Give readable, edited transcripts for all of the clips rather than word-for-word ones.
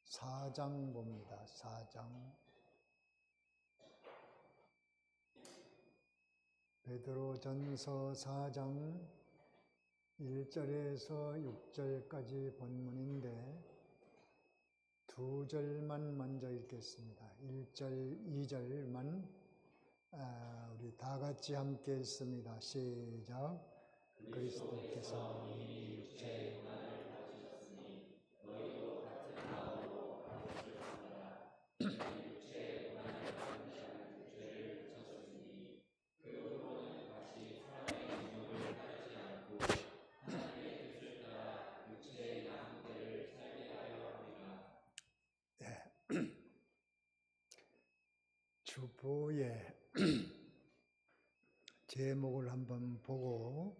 4장 봅니다. 4장. 베드로전서 4장 1절에서 6절까지 본문인데 두 절만 먼저 읽겠습니다. 1절, 2절만 우리 다 같이 함께 읽습니다. 시작. 그리스도께서 이미 육체의 고난을 받으셨으니 너희도 같은 마음으로 받으셨으리라. 육체의 고난을 받으시는 죄를 졌으니 그 후로는 같이 사랑의 기쁨을 따르지 않고 하나님의 뜻을 따라 육체의 양대를 살게 하려 합니다. 주보의 제목을 한번 보고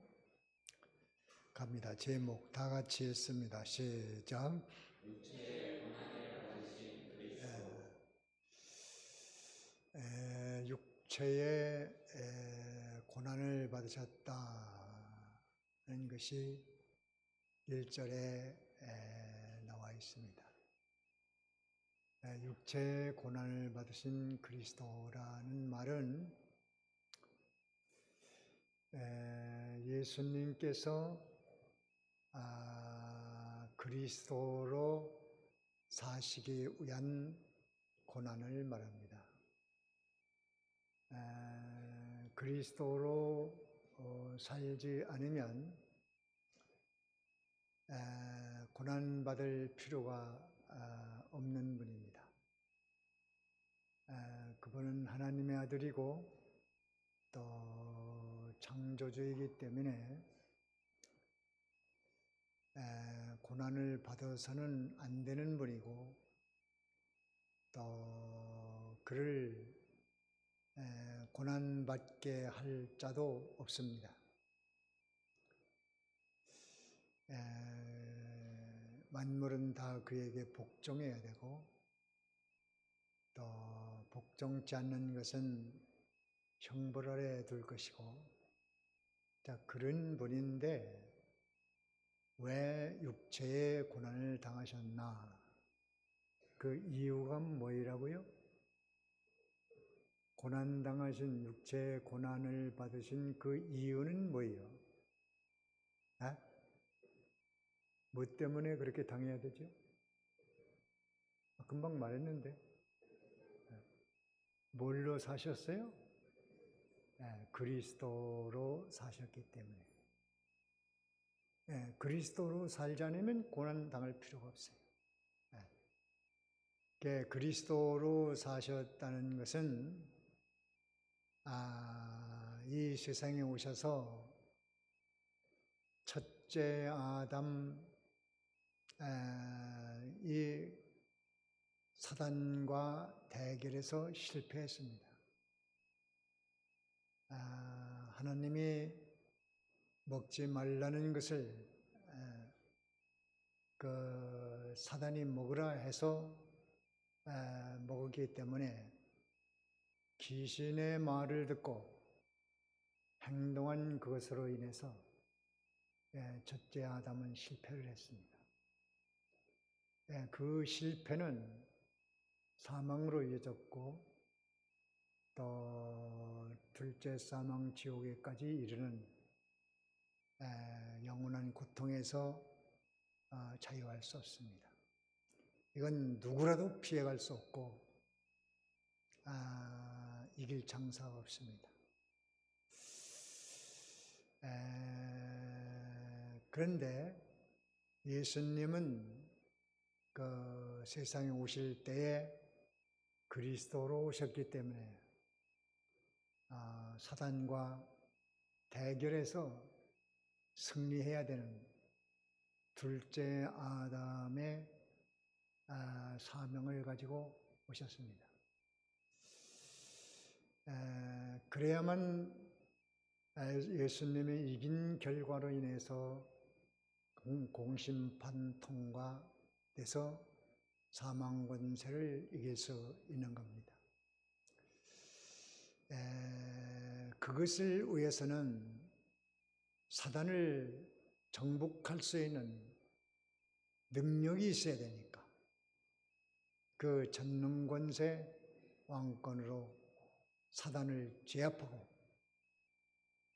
갑니다. 제목 다 같이 했습니다. 시작. 육체의 고난을 받으신 그리스도. 육체의 고난을 받으셨다는 것이 1절에 나와 있습니다. 육체의 고난을 받으신 그리스도라는 말은 예수님께서 그리스도로 사시기 위한 고난을 말합니다. 그리스도로 살지 않으면 고난받을 필요가 없는 분입니다. 그분은 하나님의 아들이고 또 창조주이기 때문에 고난을 받아서는 안 되는 분이고 또 그를 고난받게 할 자도 없습니다. 만물은 다 그에게 복종해야 되고 또 복종치 않는 것은 형벌 아래 둘 것이고, 자, 그런 분인데 왜 육체의 고난을 당하셨나? 그 이유가 뭐이라고요? 고난당하신 육체의 고난을 받으신 그 이유는 뭐예요? 뭐 때문에 그렇게 당해야 되죠? 금방 말했는데 뭘로 사셨어요? 그리스도로 사셨기 때문에. 그리스도로 살지 않으면 고난 당할 필요가 없어요. 그리스도로 사셨다는 것은 이 세상에 오셔서 첫째 아담 이 사단과 대결에서 실패했습니다. 하나님이 먹지 말라는 것을 그 사단이 먹으라 해서 먹었기 때문에 귀신의 말을 듣고 행동한 그것으로 인해서 첫째 아담은 실패를 했습니다. 그 실패는 사망으로 이어졌고 또 둘째 사망 지옥에까지 이르는 영원한 고통에서 자유할 수 없습니다. 이건 누구라도 피해갈 수 없고 이길 장사가 없습니다. 그런데 예수님은 그 세상에 오실 때에 그리스도로 오셨기 때문에 사단과 대결해서 승리해야 되는 둘째 아담의 사명을 가지고 오셨습니다. 그래야만 예수님이 이긴 결과로 인해서 공심판 통과돼서 사망 권세를 이길 수 있는 겁니다. 그것을 위해서는 사단을 정복할 수 있는 능력이 있어야 되니까 그 전능권세 왕권으로 사단을 제압하고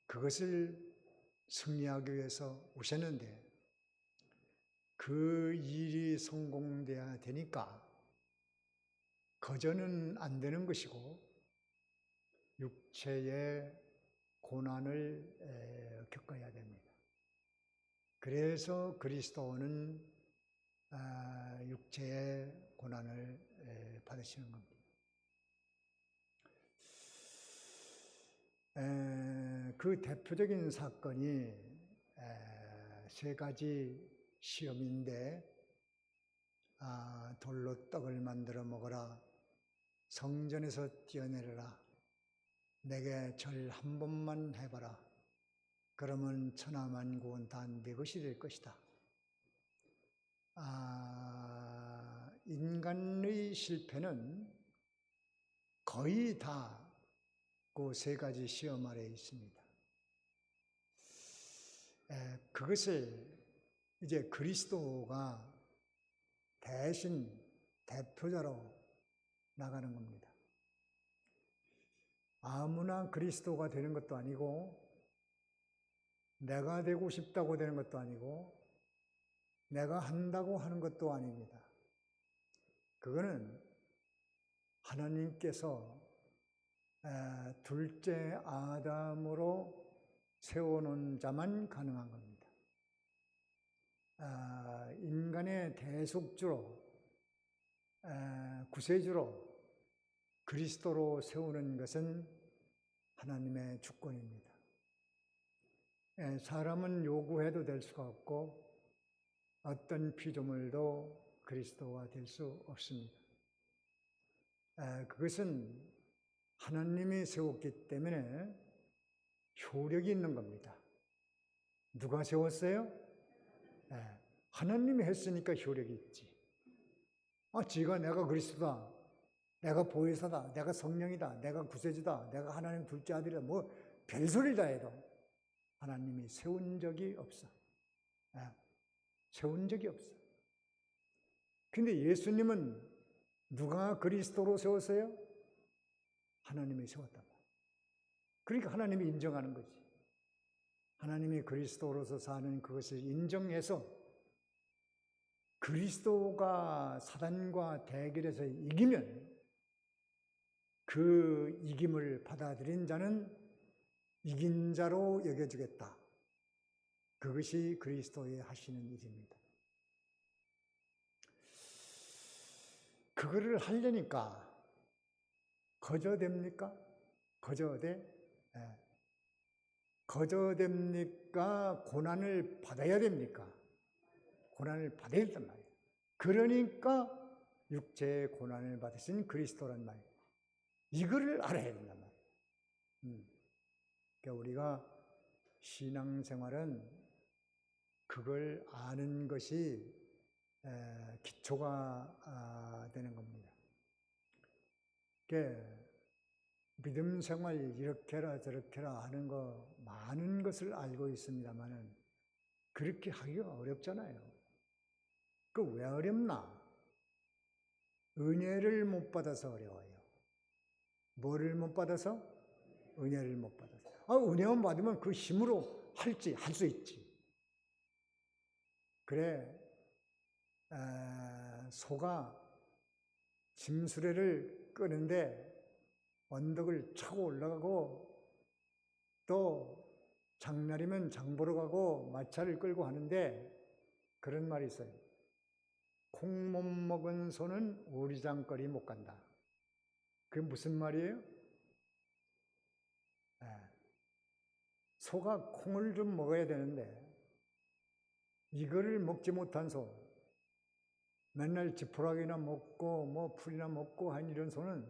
그것을 승리하기 위해서 오셨는데 그 일이 성공돼야 되니까 거저는 안 되는 것이고 육체의 고난을 겪어야 됩니다. 그래서 그리스도는 육체의 고난을 받으시는 겁니다. 그 대표적인 사건이 세 가지 시험인데 돌로 떡을 만들어 먹어라, 성전에서 뛰어내려라, 내게 절 한 번만 해봐라, 그러면 천하만국은 다 네 것이 될 것이다. 인간의 실패는 거의 다 그 세 가지 시험 아래에 있습니다. 그것을 이제 그리스도가 대신 대표자로 나가는 겁니다. 아무나 그리스도가 되는 것도 아니고 내가 되고 싶다고 되는 것도 아니고 내가 한다고 하는 것도 아닙니다. 그거는 하나님께서 둘째 아담으로 세워놓은 자만 가능한 겁니다. 인간의 대속주로, 구세주로 그리스도로 세우는 것은 하나님의 주권입니다. 사람은 요구해도 될 수가 없고 어떤 피조물도 그리스도가 될 수 없습니다. 그것은 하나님이 세웠기 때문에 효력이 있는 겁니다. 누가 세웠어요? 하나님이 했으니까 효력이 있지. 지가 내가 그리스도다, 내가 보혜사다, 내가 성령이다, 내가 구세주다, 내가 하나님 둘째 아들이다, 뭐 별소리를 다 해도 하나님이 세운 적이 없어. 세운 적이 없어. 근데 예수님은 누가 그리스도로 세웠어요? 하나님이 세웠다. 그러니까 하나님이 인정하는 거지. 하나님이 그리스도로서 사는 그것을 인정해서 그리스도가 사단과 대결해서 이기면 그 이김을 받아들인 자는 이긴 자로 여겨주겠다. 그것이 그리스도의 하시는 일입니다. 그거를 하려니까 거저됩니까? 거저돼? 거저됩니까? 고난을 받아야 됩니까? 고난을 받아야 된단 말이에요. 그러니까 육체의 고난을 받으신 그리스도란 말이에요. 이거를 알아야 된단 말이에요. 그러니까 우리가 신앙생활은 그걸 아는 것이 기초가 되는 겁니다. 믿음 생활 이렇게라 저렇게라 하는 거 많은 것을 알고 있습니다만은 그렇게 하기가 어렵잖아요. 그 왜 어렵나? 은혜를 못 받아서 어려워요. 뭐를 못 받아서? 은혜를 못 받아서. 은혜만 받으면 그 힘으로 할 수 있지. 그래, 소가 짐수레를 끄는데 언덕을 차고 올라가고 또 장날이면 장 보러 가고 마차를 끌고 하는데 그런 말이 있어요. 콩 못 먹은 소는 오리장거리 못 간다. 그게 무슨 말이에요? 소가 콩을 좀 먹어야 되는데 이거를 먹지 못한 소, 맨날 지푸라기나 먹고 뭐 풀이나 먹고 한 이런 소는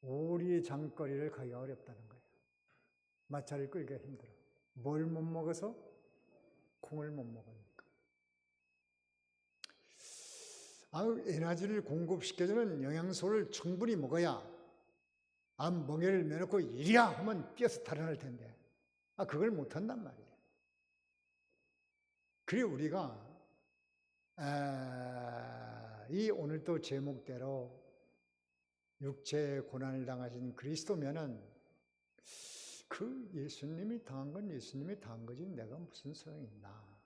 오리 장거리를 가기가 어렵다는 거예요. 마차를 끌기가 힘들어. 뭘 못 먹어서? 콩을 못 먹으니까. 에너지를 공급시켜주는 영양소를 충분히 먹어야 멍에를 매놓고 이리야 하면 뛰어서 달아날 텐데 그걸 못한단 말이에요. 그래 우리가 이 오늘도 제목대로 육체의 고난을 당하신 그리스도면은 그 예수님이 당한 건 예수님이 당한 거지 내가 무슨 소용이 있나.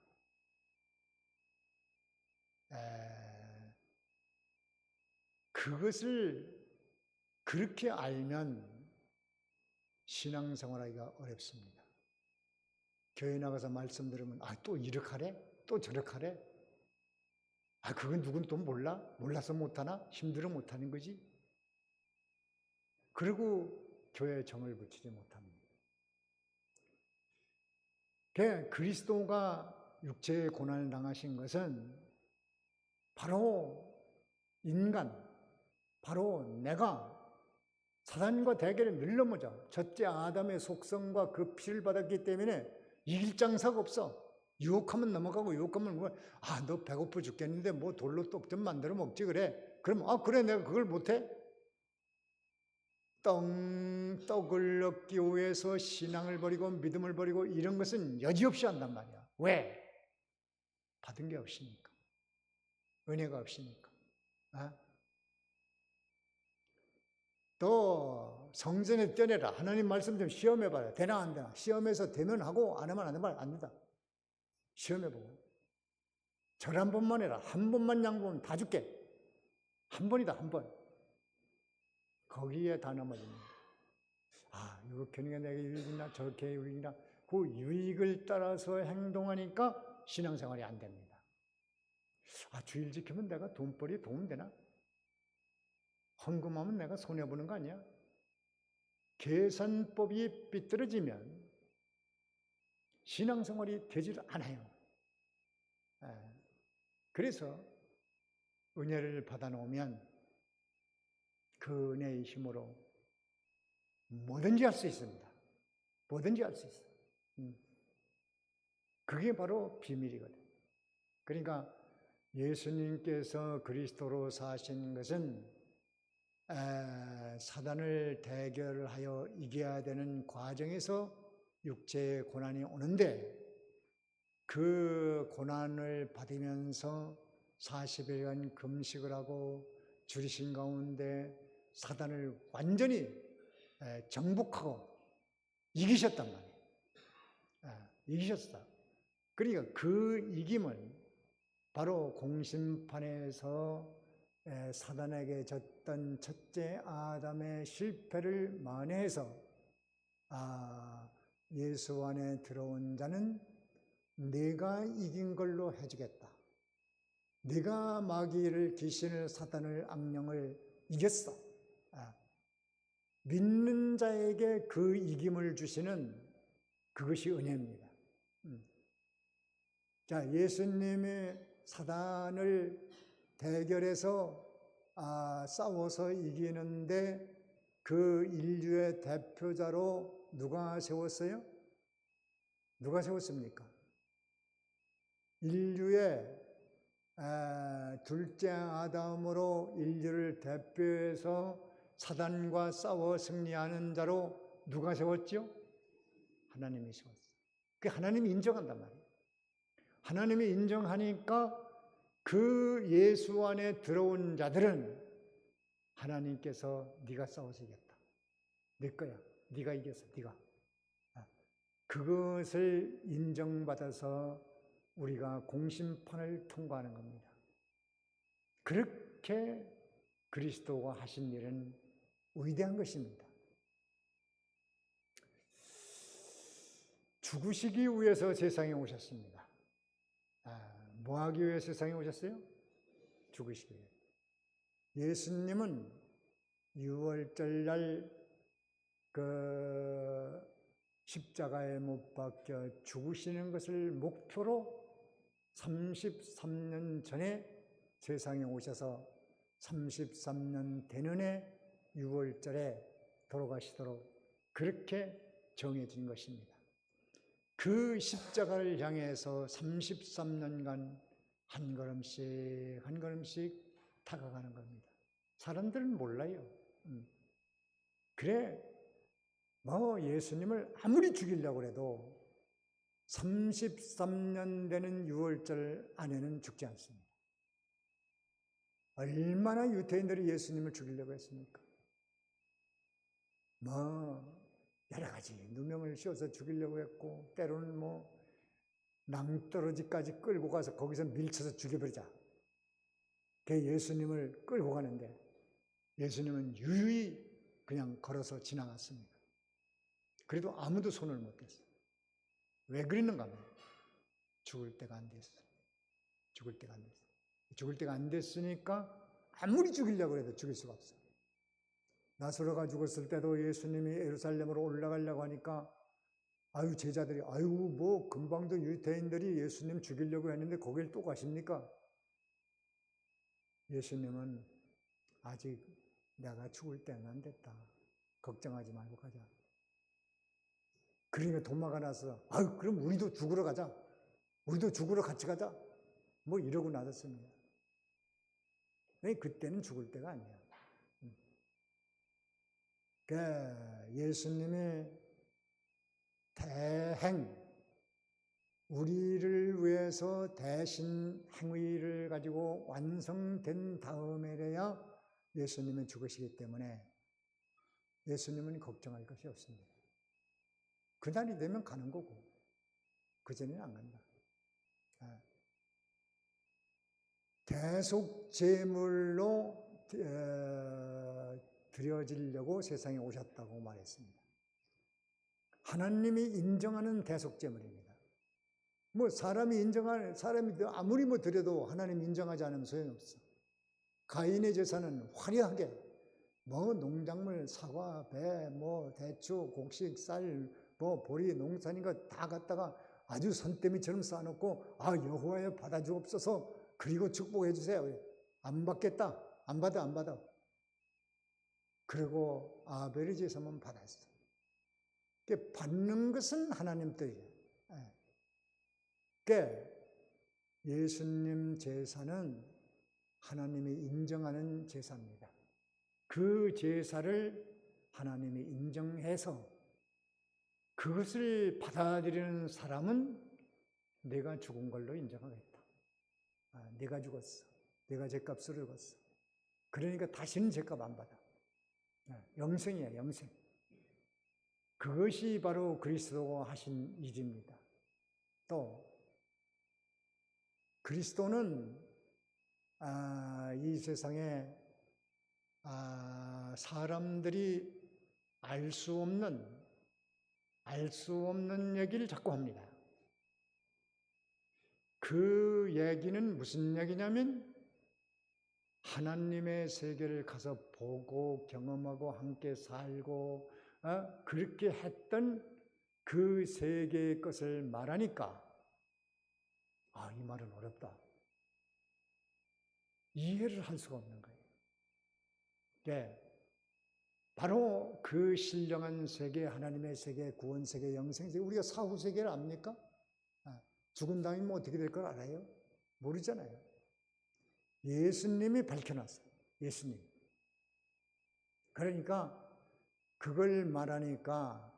그것을 그렇게 알면 신앙생활하기가 어렵습니다. 교회 나가서 말씀 들으면 또 이렇게 하래? 또 저렇게 하래? 그건 누군 또 몰라? 몰라서 못하나? 힘들어 못하는 거지? 그리고 교회에 정을 붙이지 못합니다. 그리스도가 육체의 고난을 당하신 것은 바로 인간, 바로 내가 사단과 대결에 늘 넘어져 첫째 아담의 속성과 그 피를 받았기 때문에 이길 장사가 없어. 유혹하면 넘어가고 유혹하면 너 배고파 죽겠는데 뭐 돌로 떡 좀 만들어 먹지 그래. 그럼 그래 내가 그걸 못해? 떡을 얻기 위해서 신앙을 버리고 믿음을 버리고 이런 것은 여지없이 한단 말이야. 왜? 받은 게 없으니까. 은혜가 없으니까. 또 성전에 뛰어내라. 하나님 말씀 좀 시험해봐라. 되나 안 되나. 시험해서 되면 하고 안 하면 안 되면 안 된다. 시험해보고. 절 한 번만 해라. 한 번만 양보하면 다 줄게. 한 번이다, 한 번. 거기에 다 넘어집니다. 이거 교회가 내게 유익이나 저렇게 유익이나 그 유익을 따라서 행동하니까 신앙생활이 안 됩니다. 주일 지키면 내가 돈벌이에 도움되나? 헌금하면 내가 손해보는 거 아니야? 계산법이 삐뚤어지면 신앙생활이 되질 않아요. 그래서 은혜를 받아놓으면 그 은혜의 힘으로 뭐든지 할 수 있습니다. 뭐든지 할 수 있어요. 그게 바로 비밀이거든. 그러니까 예수님께서 그리스도로 사신 것은 사단을 대결하여 이겨야 되는 과정에서 육체의 고난이 오는데 그 고난을 받으면서 40일간 금식을 하고 줄이신 가운데 사단을 완전히 정복하고 이기셨단 말이에요. 이기셨다. 그러니까 그 이김을 바로 공심판에서 사단에게 졌던 첫째 아담의 실패를 만회해서 예수 안에 들어온 자는 내가 이긴 걸로 해주겠다. 내가 마귀를, 귀신을, 사단을, 악령을 이겼어. 믿는 자에게 그 이김을 주시는 그것이 은혜입니다. 자, 예수님이 사단을 대결해서 싸워서 이기는데 그 인류의 대표자로 누가 세웠어요? 누가 세웠습니까? 인류의 둘째 아담으로 인류를 대표해서 사단과 싸워 승리하는 자로 누가 세웠죠? 하나님이 세웠어요. 그 하나님이 인정한단 말이에요. 하나님이 인정하니까 그 예수 안에 들어온 자들은 하나님께서 네가 싸워서 이겼다. 네 거야. 네가 이겼어. 네가. 그것을 인정받아서 우리가 공심판을 통과하는 겁니다. 그렇게 그리스도가 하신 일은 위대한 것입니다. 죽으시기 위해서 세상에 오셨습니다. 뭐 하기 위해 세상에 오셨어요? 죽으시기 위해. 예수님은 6월절 날 그 십자가에 못 박혀 죽으시는 것을 목표로 33년 전에 세상에 오셔서 33년 되는 해 6월절에 돌아가시도록 그렇게 정해진 것입니다. 그 십자가를 향해서 33년간 한 걸음씩 한 걸음씩 다가가는 겁니다. 사람들은 몰라요. 그래, 예수님을 아무리 죽이려고 해도 33년 되는 6월절 안에는 죽지 않습니다. 얼마나 유대인들이 예수님을 죽이려고 했습니까? 여러 가지 누명을 씌워서 죽이려고 했고, 때로는 낭떠러지까지 끌고 가서 거기서 밀쳐서 죽여버리자. 그 예수님을 끌고 가는데 예수님은 유유히 그냥 걸어서 지나갔습니다. 그래도 아무도 손을 못 댔어요. 왜 그랬는가 하면 죽을 때가 안 됐어. 죽을 때가 안 됐어. 죽을 때가 안 됐으니까 아무리 죽이려고 해도 죽일 수가 없어. 나사로가 죽었을 때도 예수님이 예루살렘으로 올라가려고 하니까 제자들이 금방도 유대인들이 예수님 죽이려고 했는데 거길 또 가십니까? 예수님은 아직 내가 죽을 때는 안 됐다. 걱정하지 말고 가자. 그러니까 도마가 나서 그럼 우리도 죽으러 가자. 우리도 죽으러 같이 가자. 이러고 나섰습니다. 그때는 죽을 때가 아니야. 예수님이 대행, 우리를 위해서 대신 행위를 가지고 완성된 다음에야 예수님은 죽으시기 때문에 예수님은 걱정할 것이 없습니다. 그날이 되면 가는 거고 그전에는 안 간다. 대속 제물로 드려지려고 세상에 오셨다고 말했습니다. 하나님이 인정하는 대속 제물입니다. 사람이 아무리 드려도 하나님 인정하지 않으면 소용없어. 가인의 제사는 화려하게 농작물, 사과, 배, 대추, 곡식, 쌀, 보리, 농산인 거 다 갖다가 아주 선대미처럼 쌓아놓고 여호와여 받아주옵소서. 그리고 축복해 주세요. 안 받겠다. 안 받아. 그리고 아벨의 제사만 받았어. 받는 것은 하나님 뜻이에요. 예수님 제사는 하나님이 인정하는 제사입니다. 그 제사를 하나님이 인정해서 그것을 받아들이는 사람은 내가 죽은 걸로 인정하겠다. 내가 죽었어. 내가 죗값을 죽었어. 그러니까 다시는 죗값 안 받아. 영생이야, 영생. 그것이 바로 그리스도가 하신 일입니다. 또 그리스도는 이 세상에 사람들이 알 수 없는 얘기를 자꾸 합니다. 그 얘기는 무슨 얘기냐면 하나님의 세계를 가서 보고 경험하고 함께 살고 그렇게 했던 그 세계의 것을 말하니까 이 말은 어렵다. 이해를 할 수가 없는 거예요. 바로 그 신령한 세계, 하나님의 세계, 구원 세계, 영생 세계, 우리가 사후 세계를 압니까? 죽은 다음에 어떻게 될 걸 알아요? 모르잖아요. 예수님이 밝혀놨어요. 예수님. 그러니까 그걸 말하니까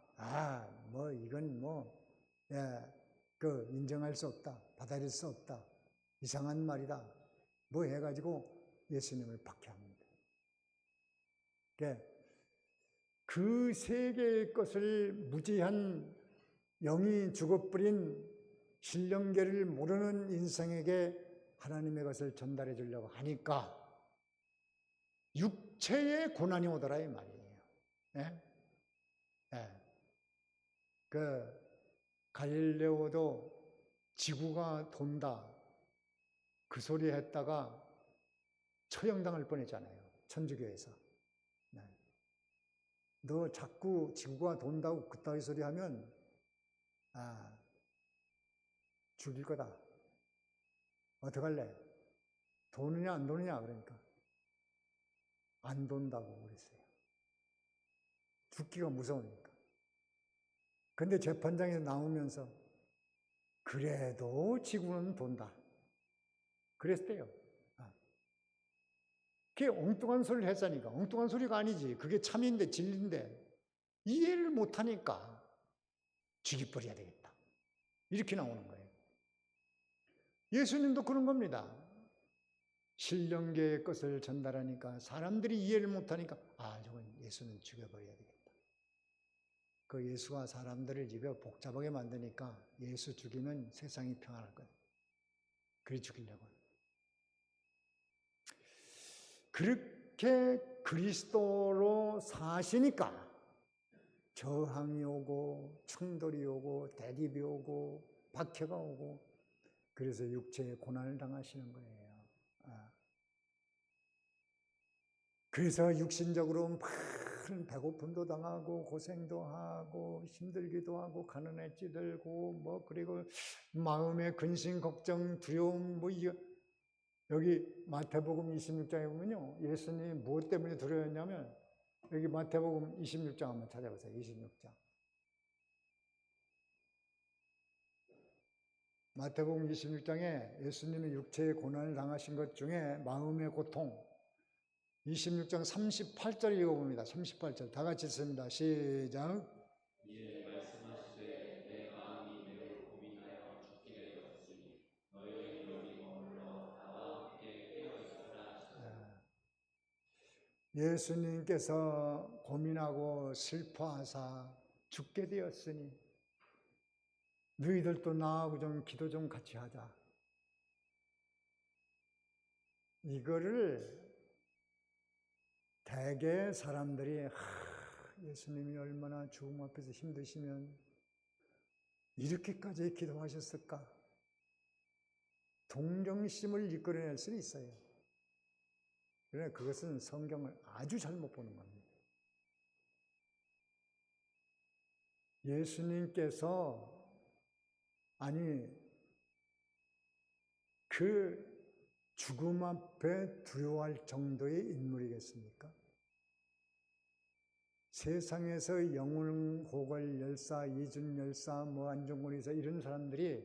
이건 인정할 수 없다. 받아들일 수 없다. 이상한 말이다. 해가지고 예수님을 박해합니다. 그 세계의 것을 무지한 영이 죽어버린 신령계를 모르는 인생에게 하나님의 것을 전달해 주려고 하니까 육체의 고난이 오더라 이 말이에요. 갈릴레오도 지구가 돈다 그 소리 했다가 처형당할 뻔했잖아요. 천주교에서. 너 자꾸 지구가 돈다고 그따위 소리 하면 죽일 거다. 어떡할래? 도느냐 안 도느냐 그러니까 안 돈다고 그랬어요. 죽기가 무서우니까. 근데 재판장에서 나오면서 그래도 지구는 돈다. 그랬대요. 그게 엉뚱한 소리를 했으니까. 엉뚱한 소리가 아니지. 그게 참인데 진리인데 이해를 못하니까 죽여버려야 되겠다. 이렇게 나오는 거예요. 예수님도 그런 겁니다. 신령계의 것을 전달하니까 사람들이 이해를 못하니까 저건 예수는 죽여버려야 되겠다. 그 예수가 사람들을 입에 복잡하게 만드니까 예수 죽이면 세상이 평안할 거야. 그래 죽이려고. 그렇게 그리스도로 사시니까 저항이 오고 충돌이 오고 대립이 오고 박해가 오고 그래서 육체의 고난을 당하시는 거예요. 그래서 육신적으로 많은 배고픔도 당하고 고생도 하고 힘들기도 하고 가난에 찌들고 그리고 마음의 근심 걱정 두려움 여기 마태복음 26장에 보면요, 예수님이 무엇 때문에 두려웠냐면 여기 마태복음 26장 한번 찾아보세요. 26장. 마태복음 26장에 예수님이 육체의 고난을 당하신 것 중에 마음의 고통 26장 38절 읽어봅니다. 38절 다 같이 읽습니다. 시작. 이에 말씀하시되 내 마음이 매우 고민하여 죽게 되었으니 너희는 여기 머물러 나와 함께 깨어 있으라 하시더라. 예수님께서 고민하고 슬퍼하사 죽게 되었으니 너희들도 나하고 좀 기도 좀 같이 하자. 이거를 대개 사람들이 예수님이 얼마나 죽음 앞에서 힘드시면 이렇게까지 기도하셨을까? 동정심을 이끌어낼 수는 있어요. 그러나 그것은 성경을 아주 잘못 보는 겁니다. 예수님께서 그 죽음 앞에 두려워할 정도의 인물이겠습니까? 세상에서 영웅고걸 열사, 이준 열사, 안중근 의사 이런 사람들이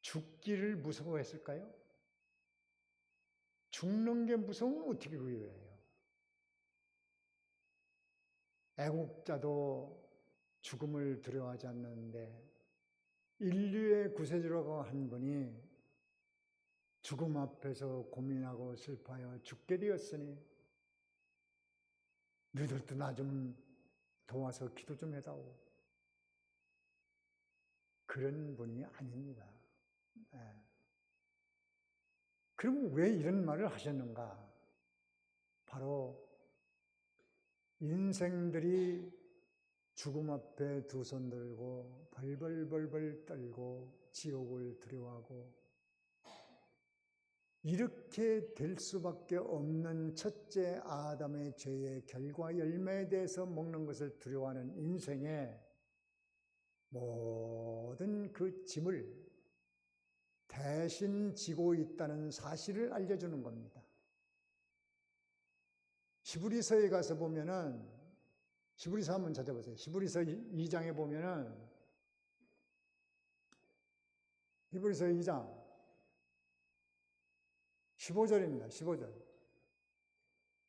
죽기를 무서워했을까요? 죽는 게 무서우면 어떻게 그래요? 애국자도 죽음을 두려워하지 않는데 인류의 구세주라고 한 분이 죽음 앞에서 고민하고 슬퍼하여 죽게 되었으니 너희들도 나 좀 도와서 기도 좀 해다오. 그런 분이 아닙니다. 그럼 왜 이런 말을 하셨는가? 바로 인생들이 죽음 앞에 두 손 들고 벌벌벌벌 떨고 지옥을 두려워하고 이렇게 될 수밖에 없는 첫째 아담의 죄의 결과 열매에 대해서 먹는 것을 두려워하는 인생의 모든 그 짐을 대신 지고 있다는 사실을 알려주는 겁니다. 히브리서에 가서 보면은 히브리서 한번 찾아보세요. 히브리서 2장에 보면은 히브리서 2장 15절입니다. 15절.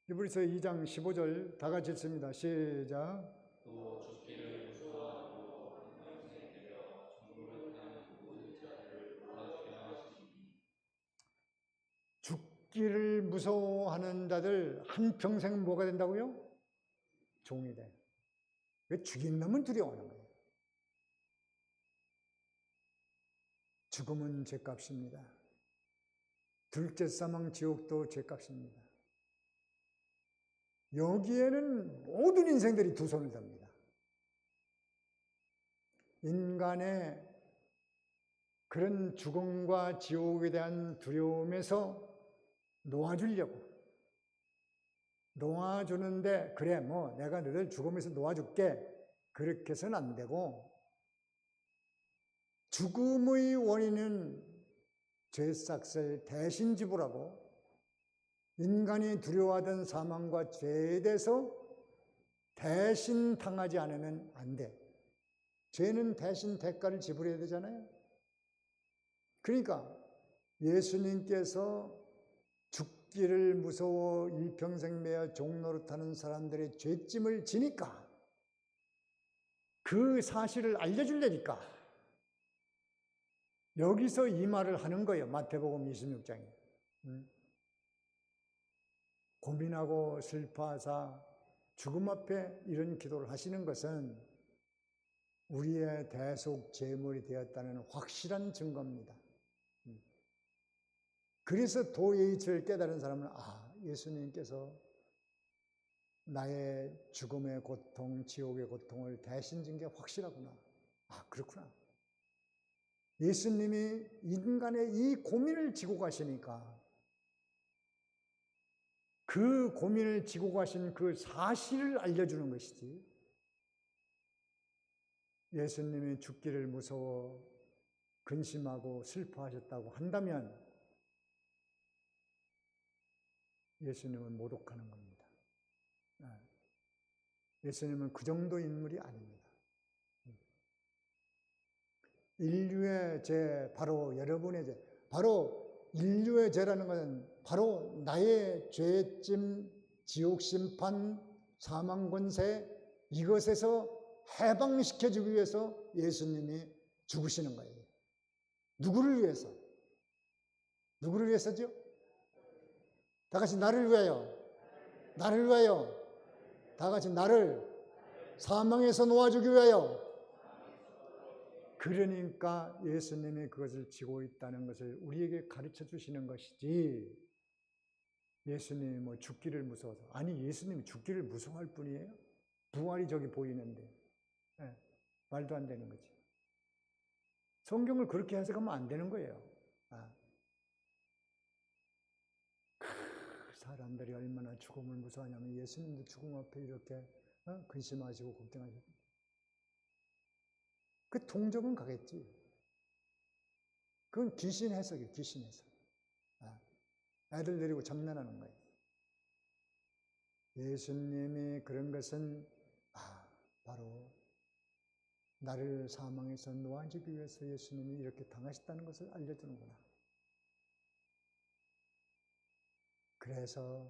히브리서 2장 15절 다 같이 읽습니다. 시작. 또 죽기를 무서워하고 한평생 내려 정욕하는 모든 자들을 도와주려 하시니 죽기를 무서워하는 자들 한평생 뭐가 된다고요? 종이 돼. 왜 죽인 놈은 두려워하는 거예요. 죽음은 죄값입니다. 둘째 사망 지옥도 죄값입니다. 여기에는 모든 인생들이 두 손을 듭니다. 인간의 그런 죽음과 지옥에 대한 두려움에서 놓아주려고 놓아주는데 그래 내가 너희들 죽음에서 놓아줄게 그렇게 해서는 안 되고 죽음의 원인은 죄싹을 대신 지불하고 인간이 두려워하던 사망과 죄에 대해서 대신 당하지 않으면 안 돼. 죄는 대신 대가를 지불해야 되잖아요. 그러니까 예수님께서 죽기를 무서워 일평생 매여 종노릇하는 사람들의 죄짐을 지니까 그 사실을 알려주려니까 여기서 이 말을 하는 거예요. 마태복음 26장에. 고민하고 슬퍼하사 죽음 앞에 이런 기도를 하시는 것은 우리의 대속 제물이 되었다는 확실한 증거입니다. 그래서 도의 이치를 깨달은 사람은 예수님께서 나의 죽음의 고통, 지옥의 고통을 대신 진 게 확실하구나. 그렇구나. 예수님이 인간의 이 고민을 지고 가시니까 그 고민을 지고 가신 그 사실을 알려주는 것이지. 예수님이 죽기를 무서워 근심하고 슬퍼하셨다고 한다면 예수님은 모독하는 겁니다. 예수님은 그 정도 인물이 아닙니다. 인류의 죄, 바로 여러분의 죄, 바로 인류의 죄라는 것은 바로 나의 죄짐, 지옥 심판, 사망 권세, 이것에서 해방시켜주기 위해서 예수님이 죽으시는 거예요. 누구를 위해서? 누구를 위해서죠? 다 같이 나를 위하여. 나를 위하여. 다 같이 나를 사망에서 놓아주기 위하여. 그러니까 예수님이 그것을 지고 있다는 것을 우리에게 가르쳐 주시는 것이지, 예수님이 뭐 죽기를 무서워서. 아니, 예수님이 죽기를 무서워할 뿐이에요? 부활이 저기 보이는데. 말도 안 되는 거지. 성경을 그렇게 해석하면 안 되는 거예요. 사람들이 얼마나 죽음을 무서워하냐면 예수님도 죽음 앞에 이렇게 근심하시고 걱정하시고. 그 동정은 가겠지. 그건 귀신 해석이에요. 귀신 해석. 애들 데리고 장난하는 거예요. 예수님이 그런 것은 바로 나를 사망에서 놓아주기 위해서 예수님이 이렇게 당하셨다는 것을 알려주는구나. 그래서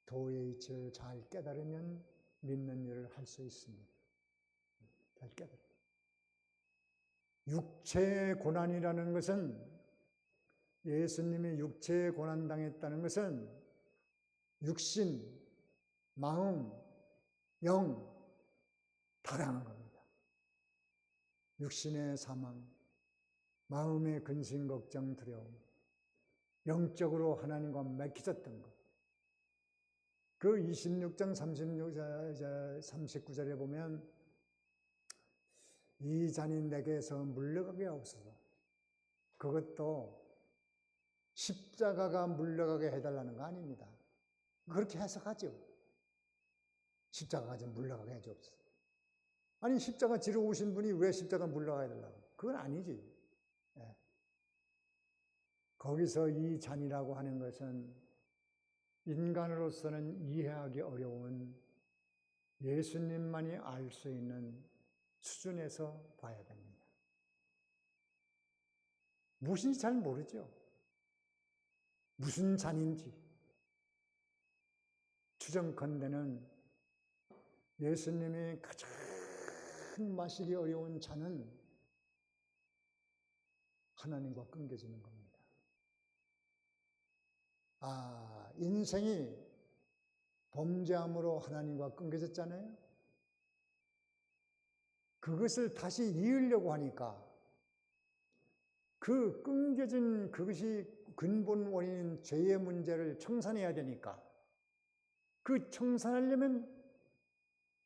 도의 이치를 잘 깨달으면 믿는 일을 할 수 있습니다. 잘 깨달아. 육체의 고난이라는 것은, 예수님이 육체의 고난당했다는 것은 육신, 마음, 영 다 당한 겁니다. 육신의 사망, 마음의 근심, 걱정, 두려움, 영적으로 하나님과 맺혀졌던 것. 그 26장 39절에 보면 이 잔이 내게서 물러가게 하옵소서. 그것도 십자가가 물러가게 해달라는 거 아닙니다. 그렇게 해석하죠. 십자가가 좀 물러가게 해주옵소서. 아니, 십자가 지러 오신 분이 왜 십자가 물러가야 되려고? 그건 아니지. 거기서 이 잔이라고 하는 것은 인간으로서는 이해하기 어려운 예수님만이 알 수 있는 수준에서 봐야 됩니다. 무엇인지 잘 모르죠. 무슨 잔인지. 추정컨대는 예수님이 가장 마시기 어려운 잔은 하나님과 끊겨지는 겁니다. 인생이 범죄함으로 하나님과 끊겨졌잖아요. 그것을 다시 이으려고 하니까 그 끊겨진 그것이 근본 원인인 죄의 문제를 청산해야 되니까 그 청산하려면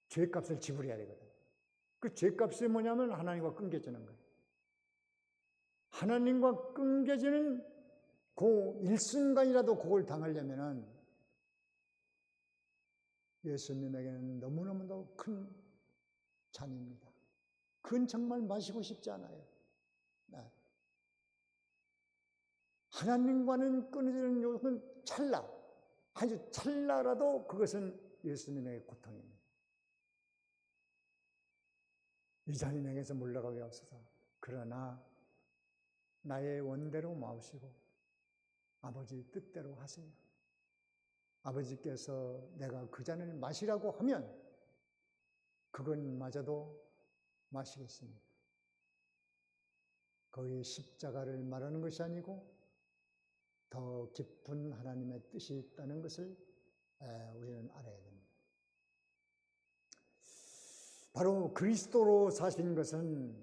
죄값을 지불해야 되거든. 그 죄값이 뭐냐면 하나님과 끊겨지는 거예요. 하나님과 끊겨지는 그 일순간이라도 그걸 당하려면은 예수님에게는 너무너무도 큰 잔입니다. 그건 정말 마시고 싶지 않아요. 하나님과는 끊어지는 것은 찰나, 아주 찰나라도 그것은 예수님의 고통입니다. 이 잔이 내게서 물러가게 하옵소서. 그러나 나의 원대로 마시고 아버지 뜻대로 하세요. 아버지께서 내가 그 잔을 마시라고 하면 그건 마저도 마시겠습니다. 거기 십자가를 말하는 것이 아니고 더 깊은 하나님의 뜻이 있다는 것을 우리는 알아야 됩니다. 바로 그리스도로 사신 것은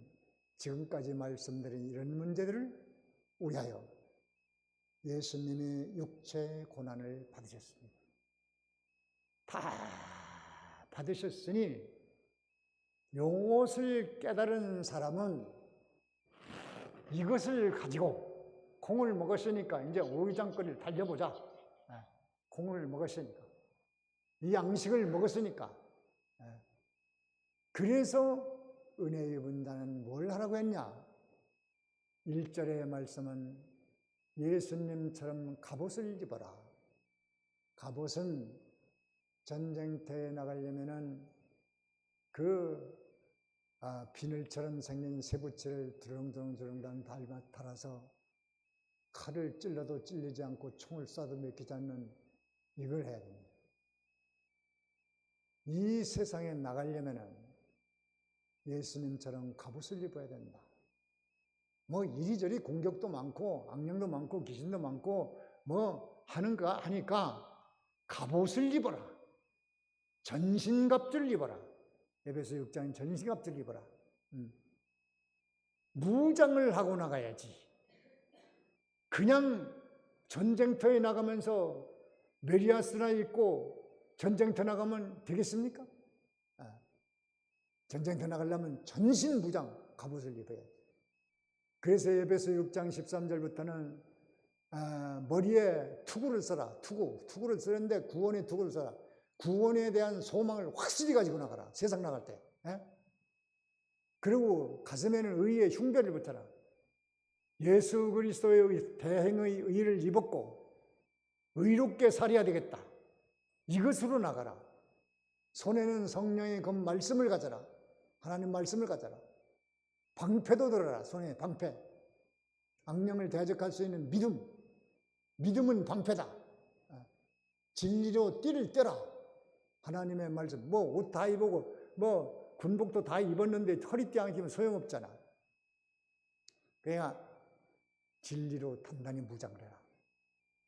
지금까지 말씀드린 이런 문제들을 위하여 예수님이 육체 고난을 받으셨습니다. 다 받으셨으니 이것을 깨달은 사람은 이것을 가지고 콩을 먹었으니까 이제 오이장거리를 달려보자. 콩을 먹었으니까. 이 양식을 먹었으니까. 그래서 은혜 입은 자는 뭘 하라고 했냐? 1절의 말씀은 예수님처럼 갑옷을 입어라. 갑옷은 전쟁터에 나가려면은 비늘처럼 생긴 쇠붙이를 드렁드렁 달아서 칼을 찔러도 찔리지 않고 총을 쏴도 맥히지 않는 이걸 해야 됩니다. 이 세상에 나가려면은 예수님처럼 갑옷을 입어야 된다. 뭐 이리저리 공격도 많고 악령도 많고 귀신도 많고 뭐 하니까 갑옷을 입어라. 전신갑주를 입어라. 에베소 6장은 전신갑주를 입어라. 무장을 하고 나가야지. 그냥 전쟁터에 나가면서 메리아스나 입고 전쟁터 나가면 되겠습니까? 전쟁터 나가려면 전신 무장 갑옷을 입어야 돼. 그래서 에베소 6장 13절부터는 머리에 투구를 써라. 투구를 쓰는데 구원의 투구를 써라. 구원에 대한 소망을 확실히 가지고 나가라. 세상 나갈 때. 그리고 가슴에는 의의 흉배를 붙여라. 예수 그리스도의 대행의 의를 입었고 의롭게 살아야 되겠다. 이것으로 나가라. 손에는 성령의 그 말씀을 가져라. 하나님 말씀을 가져라. 방패도 들어라. 손에 방패. 악령을 대적할 수 있는 믿음. 믿음은 방패다. 진리로 띠를 떼라. 하나님의 말씀. 뭐 옷 다 입고 뭐 군복도 다 입었는데 허리띠 안 끼면 소용없잖아. 그러니까 진리로 단단히 무장을 해라.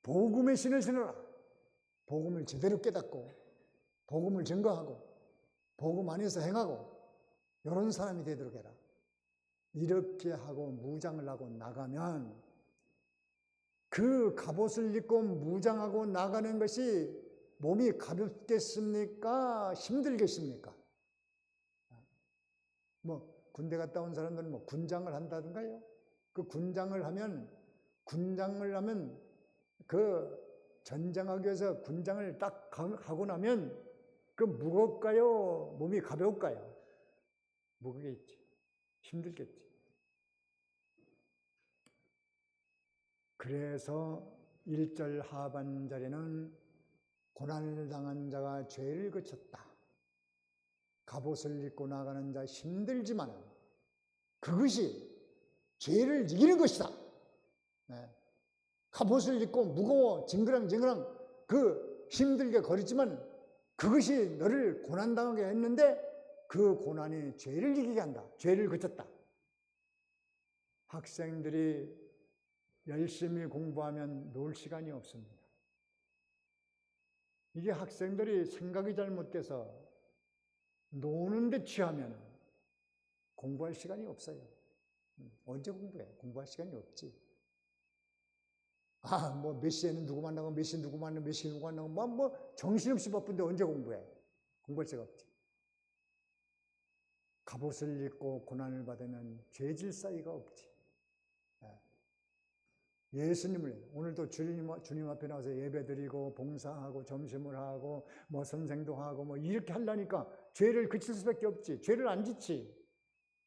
복음의 신을 신어라. 복음을 제대로 깨닫고 복음을 증거하고 복음 안에서 행하고 이런 사람이 되도록 해라. 이렇게 하고 무장을 하고 나가면 그 갑옷을 입고 무장하고 나가는 것이 몸이 가볍겠습니까? 힘들겠습니까? 뭐 군대 갔다 온 사람들은 뭐 군장을 한다든가요. 그 군장을 하면 그 전쟁하기 위해서 군장을 딱 하고 나면 그 무겁까요? 몸이 가벼울까요? 무겁겠지. 힘들겠지. 그래서 1절 하반절에는 고난을 당한 자가 죄를 그쳤다. 갑옷을 입고 나가는 자 힘들지만 그것이 죄를 이기는 것이다. 갑옷을 입고 무거워 징그랑 그 힘들게 거리지만 그것이 너를 고난당하게 했는데 그 고난이 죄를 이기게 한다. 죄를 그쳤다. 학생들이 열심히 공부하면 놀 시간이 없습니다. 이게 학생들이 생각이 잘못돼서 노는 데 취하면 공부할 시간이 없어요. 언제 공부해? 공부할 시간이 없지. 뭐 몇 시에는 누구 만나고 몇 시에 누구 만나고 몇 시에 누구 만나고 뭐 정신없이 바쁜데 언제 공부해? 공부할 시간 없지. 갑옷을 입고 고난을 받으면 죄질 사이가 없지. 예수님을 오늘도 주님 앞에 나와서 예배드리고 봉사하고 점심을 하고 뭐 선생도 하고 뭐 이렇게 하려니까 죄를 그칠 수밖에 없지. 죄를 안 짓지.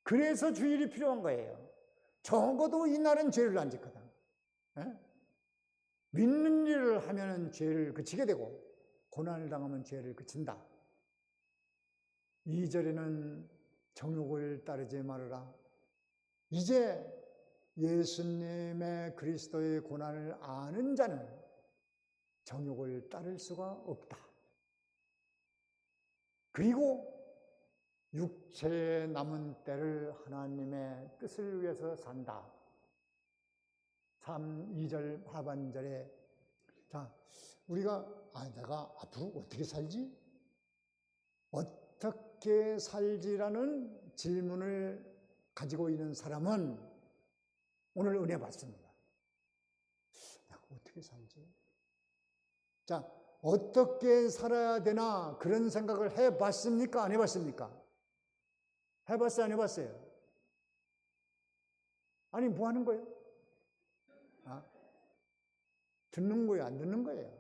그래서 주일이 필요한 거예요. 적어도 이날은 죄를 안 짓거든. 믿는 일을 하면 죄를 그치게 되고 고난을 당하면 죄를 그친다. 2절에는 정욕을 따르지 말아라. 이제 예수님의 그리스도의 고난을 아는 자는 정욕을 따를 수가 없다. 그리고 육체의 남은 때를 하나님의 뜻을 위해서 산다. 2절 하반절에 자, 우리가 내가 앞으로 어떻게 살지? 어떻게 살지라는 질문을 가지고 있는 사람은 오늘 은혜 받습니다. 내가 어떻게 살지? 자, 어떻게 살아야 되나 그런 생각을 해봤습니까? 안 해봤습니까? 해봤어요? 안 해봤어요? 아니, 뭐 하는 거예요? 듣는 거예요? 안 듣는 거예요?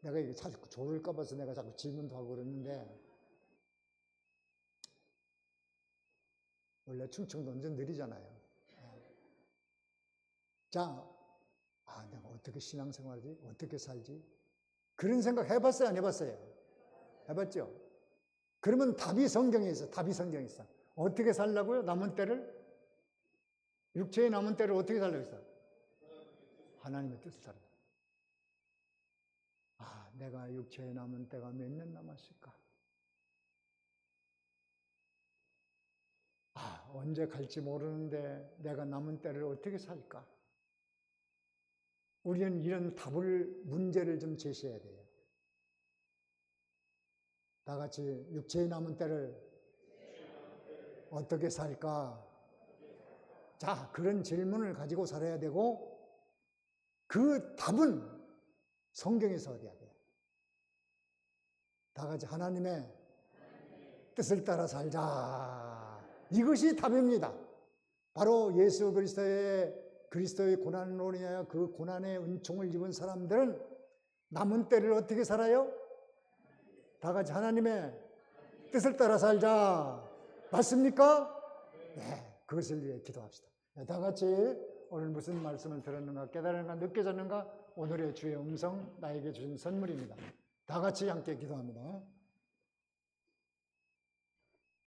내가 이게 자꾸 좋을까 봐서 내가 자꾸 질문도 하고 그러는데, 원래 충청도 완전 느리잖아요. 자, 내가 어떻게 신앙생활하지? 어떻게 살지? 그런 생각 해봤어요? 안 해봤어요? 해봤죠? 그러면 답이 성경에 있어. 답이 성경에 있어. 어떻게 살라고요? 남은 때를? 육체의 남은 때를 어떻게 살라고 했어? 하나님의 뜻을 따라. 내가 육체의 남은 때가 몇 년 남았을까? 언제 갈지 모르는데 내가 남은 때를 어떻게 살까? 우리는 이런 문제를 좀 제시해야 돼요. 다 같이 육체의 남은 때를 어떻게 살까? 자, 그런 질문을 가지고 살아야 되고, 그 답은 성경에서 얻어야 돼요. 다 같이 하나님의 뜻을 따라 살자. 이것이 답입니다. 바로 예수 그리스도의 고난으로 인하여 그 고난의 은총을 입은 사람들은 남은 때를 어떻게 살아요? 다 같이 하나님의 뜻을 따라 살자. 맞습니까? 네, 그것을 위해 기도합시다. 다 같이 오늘 무슨 말씀을 들었는가, 깨달았는가, 느껴졌는가, 오늘의 주의 음성 나에게 주신 선물입니다. 다 같이 함께 기도합니다.